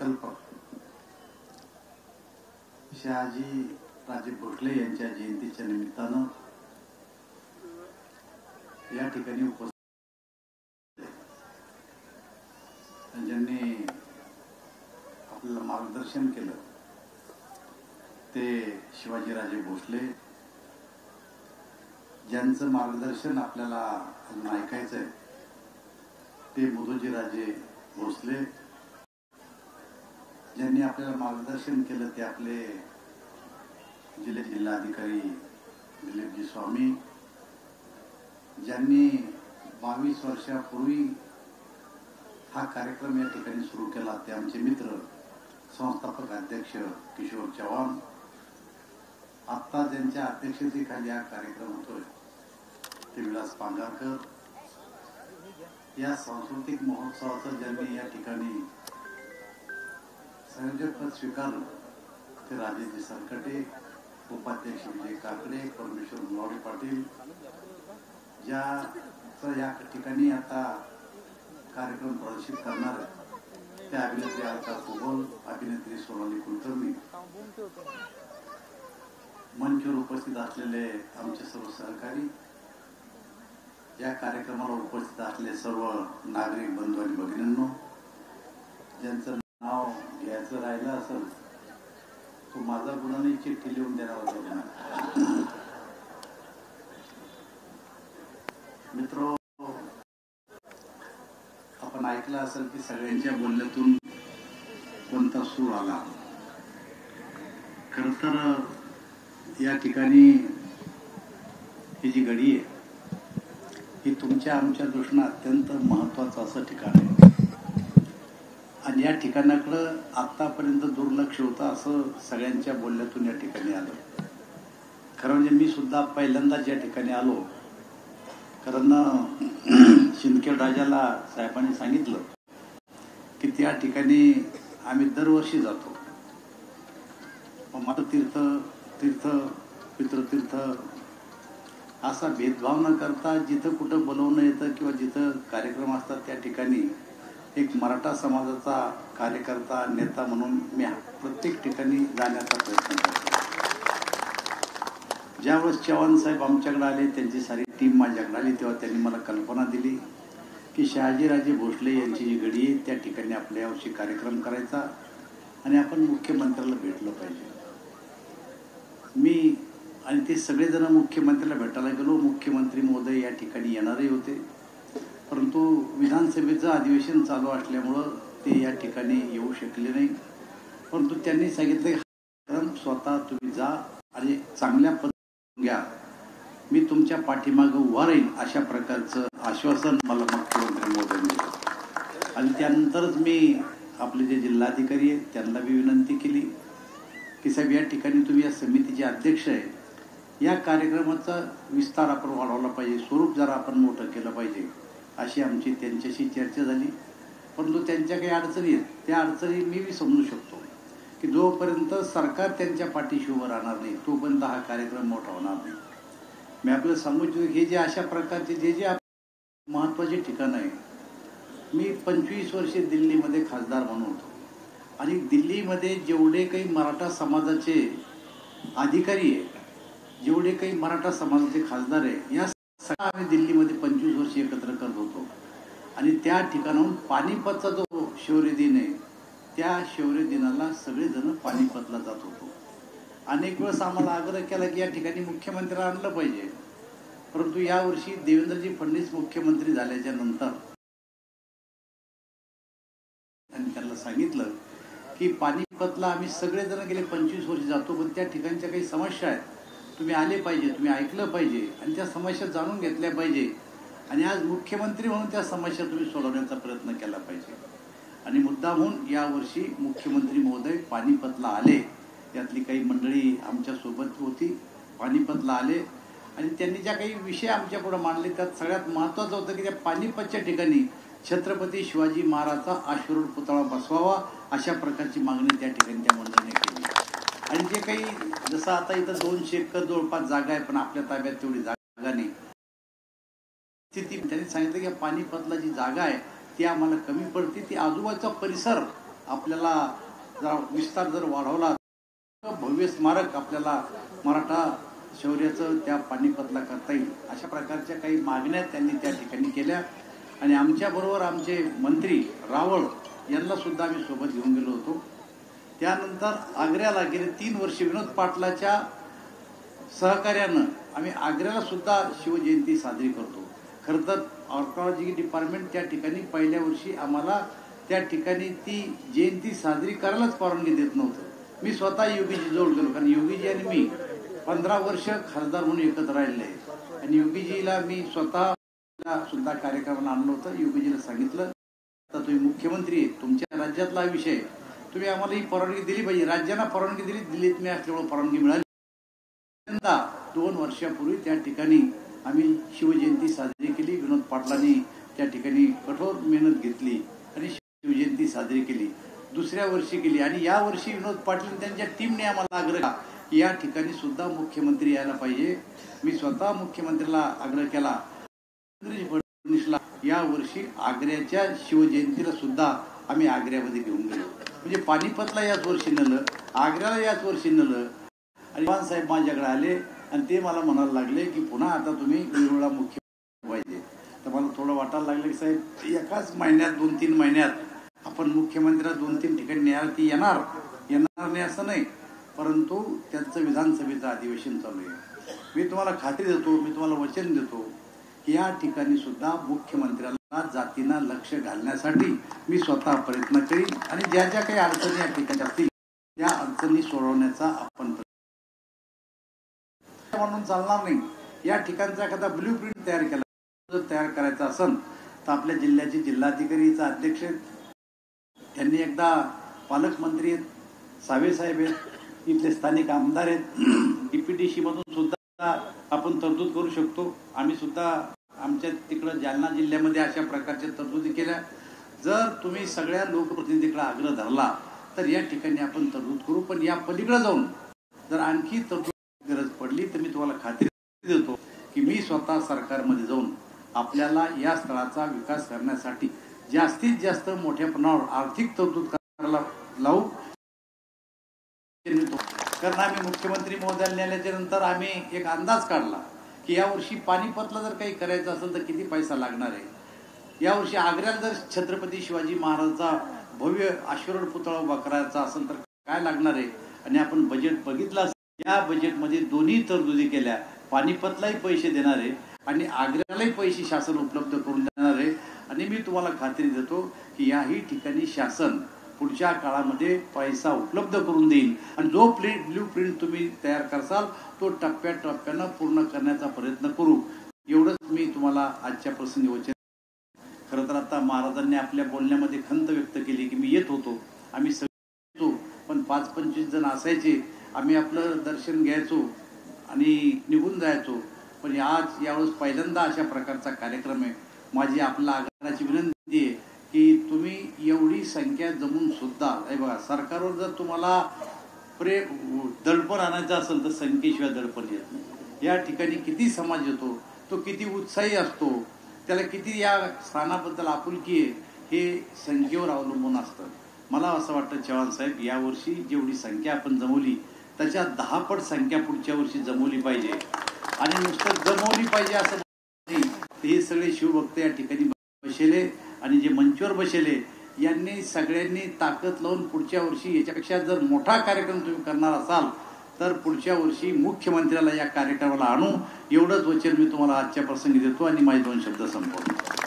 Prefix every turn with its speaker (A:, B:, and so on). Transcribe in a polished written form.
A: संकल्प शहाजी राजे भोसले यांच्या जयंतीच्या निमित्तानं या ठिकाणी उपस्थित ज्यांनी आपल्याला मार्गदर्शन केलं ते शिवाजीराजे भोसले, ज्यांचं मार्गदर्शन आपल्याला ऐकायचं आहे ते मुदोजीराजे भोसले, ज्यांनी आपल्याला मार्गदर्शन केलं ते आपले जिल्हाधिकारी दिलीपजी स्वामी, ज्यांनी 22 वर्षापूर्वी हा कार्यक्रम या ठिकाणी सुरू केला ते आमचे मित्र संस्थापक अध्यक्ष किशोर चव्हाण, आता ज्यांच्या अध्यक्षतेखाली हा कार्यक्रम होतोय ते विलास पांगारकर, या सांस्कृतिक महोत्सवाचं ज्यांनी या ठिकाणी संयोजकपद स्वीकारलं ते राजेजी सरकटे, उपाध्यक्ष विजय काकडे, परमेश्वर मुलावडे पाटील, ज्याचं या ठिकाणी आता कार्यक्रम प्रदर्शित करणार त्या अभिनेत्री अलका कुबल, अभिनेत्री सोनाली कुलकर्णी, मंचवर उपस्थित असलेले आमचे सर्व सहकारी, या कार्यक्रमाला उपस्थित असलेले सर्व नागरिक बंधू आणि भगिनींनो, ज्यांचं नाव घ्यायचं राहिलं असेल तो माझा गुन्हा नाही, चिठ्ठी लिहून देणार होता. मित्रो, आपण ऐकलं असेल की सगळ्यांच्या बोलण्यातून कोणता सूर आला. खरं तर या ठिकाणी ही जी घडी आहे ही तुमच्या आमच्या दृष्टीनं अत्यंत महत्वाचं असं ठिकाण आहे आणि या ठिकाणाकडं आतापर्यंत दुर्लक्ष होतं असं सगळ्यांच्या बोलण्यातून या ठिकाणी आलं. खरं म्हणजे मी सुद्धा पहिल्यांदाच या ठिकाणी आलो, कारण शिंदखेड राजाला साहेबांनी सांगितलं की त्या ठिकाणी आम्ही दरवर्षी जातो. मातृतीर्थ, तीर्थ, पितृतीर्थ असा भेदभाव न करता जिथं कुठं बोलवणं येतं किंवा जिथं कार्यक्रम असतात त्या ठिकाणी एक मराठा समाजाचा कार्यकर्ता, नेता म्हणून मी प्रत्येक ठिकाणी जाण्याचा प्रयत्न करतो. ज्यावेळेस चव्हाण साहेब आमच्याकडे आले, त्यांची सारी टीम माझ्याकडे आली, तेव्हा त्यांनी मला कल्पना दिली की शहाजीराजे भोसले यांची जी घडी आहे त्या ठिकाणी आपल्या यावर्षी कार्यक्रम करायचा आणि आपण मुख्यमंत्र्याला भेटलं पाहिजे. मी आणि ते सगळेजण मुख्यमंत्र्याला भेटायला गेलो. मुख्यमंत्री महोदय या ठिकाणी येणारही होते, परंतु विधानसभेचं अधिवेशन चालू असल्यामुळं ते या ठिकाणी येऊ शकले नाही. परंतु त्यांनी सांगितलं स्वतः तुम्ही जा आणि चांगल्या पद्धतीने घ्या, मी तुमच्या पाठीमागं उभा राहील, अशा प्रकारचं आश्वासन मला मुख्यमंत्री महोदयांनी दिलं. आणि त्यानंतरच मी आपले जे जिल्हाधिकारी आहेत त्यांना बी विनंती केली की साहेब या ठिकाणी तुम्ही या समितीचे अध्यक्ष आहे, या कार्यक्रमाचा विस्तार आपण वाढवला पाहिजे, स्वरूप जरा आपण मोठं केलं पाहिजे, अशी आमची त्यांच्याशी चर्चा झाली. परंतु त्यांच्या काही अडचणी आहेत, त्या अडचणी मी बी समजू शकतो की जोपर्यंत सरकार त्यांच्या पाठीशी उभं राहणार नाही तोपर्यंत हा कार्यक्रम मोठा होणार नाही. मी आपल्याला सांगू इच्छितो हे जे अशा प्रकारचे जे महत्त्वाचे ठिकाण आहे, मी 25 वर्षे दिल्लीमध्ये खासदार म्हणून होतो आणि दिल्लीमध्ये जेवढे काही मराठा समाजाचे अधिकारी आहे, जेवढे काही मराठा समाजाचे खासदार आहे, या सगळं आम्ही दिल्लीमध्ये 25 वर्ष एकत्र करत होतो. आणि त्या ठिकाणाहून पानिपतचा जो शौर्य दिन आहे त्या शौर्य दिनाला सगळेजण पानिपतला जात होतो. अनेक वेळेस आम्हाला आग्रह केला की या ठिकाणी मुख्यमंत्र्याला आणलं पाहिजे, परंतु यावर्षी देवेंद्रजी फडणवीस मुख्यमंत्री झाल्याच्या नंतर आणि त्यांना सांगितलं की पानिपतला आम्ही सगळेजण गेले 25 वर्ष जातो, पण त्या ठिकाणच्या काही समस्या आहेत, तुम्ही आले पाहिजे, तुम्ही ऐकलं पाहिजे आणि त्या समस्या जाणून घेतल्या पाहिजे आणि आज मुख्यमंत्री म्हणून त्या समस्या तुम्ही सोडवण्याचा प्रयत्न केला पाहिजे. आणि मुद्दामहून यावर्षी मुख्यमंत्री महोदय पानिपतला आले. यातली काही मंडळी आमच्यासोबत होती, पानिपतला आले आणि त्यांनी ज्या काही विषय आमच्यापुढे मांडले त्यात सगळ्यात महत्त्वाचं होतं की त्या पानिपतच्या ठिकाणी छत्रपती शिवाजी महाराजचा अश्वारूढ पुतळा बसवावा, अशा प्रकारची मागणी त्या ठिकाणी त्या मंडळीने केली. आणि जे काही जसं आता इथं 200 एकर जवळपास जागा आहे, पण आपल्या ताब्यात तेवढी जागा नाही. त्यांनी सांगितलं की पानिपतला जी जागा आहे ती आम्हाला कमी पडते, ती आजूबाजूचा परिसर आपल्याला जर विस्तार जर वाढवला तर भव्य स्मारक आपल्याला मराठा शौर्याचं त्या पानिपतला करता येईल. अशा प्रकारच्या काही मागण्या त्यांनी त्या ठिकाणी केल्या आणि आमच्याबरोबर आमचे मंत्री रावळ यांना सुद्धा आम्ही सोबत घेऊन गेलो होतो. त्यानंतर आग्र्याला गेले 3 वर्ष विनोद पाटलाच्या सहकार्यानं आम्ही आग्र्याला सुद्धा शिवजयंती साजरी करतो. खरं तर आर्किओलॉजी डिपार्टमेंट त्या ठिकाणी पहिल्या वर्षी आम्हाला त्या ठिकाणी ती जयंती साजरी करायलाच परवानगी देत नव्हतं. मी स्वतः योगीजी जवळ गेलो, कारण योगीजी आणि मी 15 वर्ष खासदार म्हणून एकत्र राहिले आहे आणि योगीजीला मी स्वतः सुद्धा कार्यक्रमाला आणलं होतं. योगीजीला सांगितलं, आता तुम्ही मुख्यमंत्री आहे, तुमच्या राज्यातला विषय, तुम्ही आम्हाला ही परवानगी दिली पाहिजे. राज्यांना परवानगी दिलीत मी असल्यामुळे परवानगी मिळाली. 2 वर्षापूर्वी त्या ठिकाणी आम्ही शिवजयंती साजरी केली. विनोद पाटलांनी त्या ठिकाणी कठोर मेहनत घेतली आणि शिवजयंती साजरी केली. दुसऱ्या वर्षी केली आणि या वर्षी विनोद पाटील त्यांच्या टीमने आम्हाला आग्रह केला की या ठिकाणी सुद्धा मुख्यमंत्री यायला पाहिजे. मी स्वतः मुख्यमंत्र्याला आग्रह केला. फडणवीसला या वर्षी आग्र्याच्या शिवजयंतीला सुद्धा आम्ही आग्र्यामध्ये घेऊन गेलो. म्हणजे पानिपतला याच वर्षी नेलं, आग्र्याला याच वर्षी नेलं आणि साहेब माझ्याकडे आले आणि ते मला म्हणायला लागले की पुन्हा आता तुम्ही वेरूळला मुख्यमंत्री पाहिजे. तर मला थोडं वाटायला लागलं की साहेब एकाच महिन्यात 2-3 महिन्यात आपण मुख्यमंत्र्याला 2-3 ठिकाणी न्यायला ती येणार नाही असं नाही, परंतु त्यांचं विधानसभेचं अधिवेशन चालू आहे. मी तुम्हाला खात्री देतो, मी तुम्हाला वचन देतो की या ठिकाणी सुद्धा मुख्यमंत्र्याला जातींना लक्ष घालण्यासाठी मी स्वतः प्रयत्न करीन आणि ज्या ज्या काही अडचणी या ठिकाणी असतील त्या अडचणी सोडवण्याचा आपण म्हणून चालणार नाही. या ठिकाणचा एखादा ब्ल्यू प्रिंट तयार केला जर तयार करायचा असेल तर आपल्या जिल्ह्याचे जिल्हाधिकारीचा अध्यक्ष आहेत, त्यांनी एकदा पालकमंत्री आहेत, सावे साहेब आहेत, इथले स्थानिक आमदार आहेत, DPTC मधून सुद्धा आपण तरतूद करू शकतो. आम्ही सुद्धा आमच्या तिकडं जालना जिल्ह्यामध्ये अशा प्रकारच्या तरतुदी केल्या. जर तुम्ही सगळ्या लोकप्रतिनिधीकडे आग्रह धरला तर या ठिकाणी आपण तरतूद करू. पण या पलीकडे जाऊन जर आणखी तरतूद गरज पडली तर मी तुम्हाला खात्री देतो की मी स्वतः सरकारमध्ये जाऊन आपल्याला या स्थळाचा विकास करण्यासाठी जास्तीत जास्त मोठ्या प्रमाणावर आर्थिक तरतूद करायला लावू. कारण आम्ही मुख्यमंत्री महोदयाला नेल्याच्या नंतर आम्ही एक अंदाज काढला की यावर्षी पानिपतला जर काही करायचं असेल तर किती पैसा लागणार आहे. यावर्षी आग्र्याला जर छत्रपती शिवाजी महाराजांचा भव्य अश्वरोहण पुतळा उभा करायचा असेल तर काय लागणार आहे. आणि आपण बजेट बघितलं, या बजेटमध्ये दोन्ही तरतुदी केल्या. पानिपतलाही पैसे देणार आहे आणि आग्र्यालाही पैसे शासन उपलब्ध करून देणार आहे. आणि मी तुम्हाला खात्री देतो की याही ठिकाणी शासन पुढच्या काळामध्ये पैसा उपलब्ध करून देईल आणि जो ब्ल्यू प्रिंट तुम्ही तयार करसाल तो टप्प्याटप्प्यानं पूर्ण करण्याचा प्रयत्न करू. एवढंच मी तुम्हाला आजच्या प्रसंगी वचन. खरं तर आता महाराजांनी आपल्या बोलण्यामध्ये खंत व्यक्त केली की मी येत होतो, आम्ही सगळे येतो, पण 5-25 जण असायचे, आम्ही आपलं दर्शन घ्यायचो आणि निघून जायचो. पण आज यावेळेस पहिल्यांदा अशा प्रकारचा कार्यक्रम आहे. माझी आपल्या आग्रहाची विनंती आहे की तुम्ही एवढी संख्या जमून सुद्धा हे बघा, सरकारवर जर तुम्हाला दडपण आणायचं असेल तर संख्येशिवाय दडपण येत नाही. या ठिकाणी किती समाज येतो, तो किती उत्साही असतो, त्याला किती या स्थानाबद्दल आपुलकी आहे, हे संख्येवर अवलंबून असतं. मला असं वाटतं चव्हाण साहेब, यावर्षी जेवढी संख्या आपण जमवली त्याच्या 10 पट संख्या पुढच्या वर्षी जमवली पाहिजे. आणि नुसतं जमवली पाहिजे असं नाही, हे सगळे शिवभक्त या ठिकाणी बसले आणि जे मंचावर बसले यांनी सगळ्यांनी ताकद लावून पुढच्या वर्षी याच्यापेक्षा जर मोठा कार्यक्रम तुम्ही करणार असाल तर पुढच्या वर्षी मुख्यमंत्र्याला या कार्यक्रमाला आणू. एवढंच वचन मी तुम्हाला आजच्या प्रसंगी देतो आणि माझे 2 शब्द संपवतो.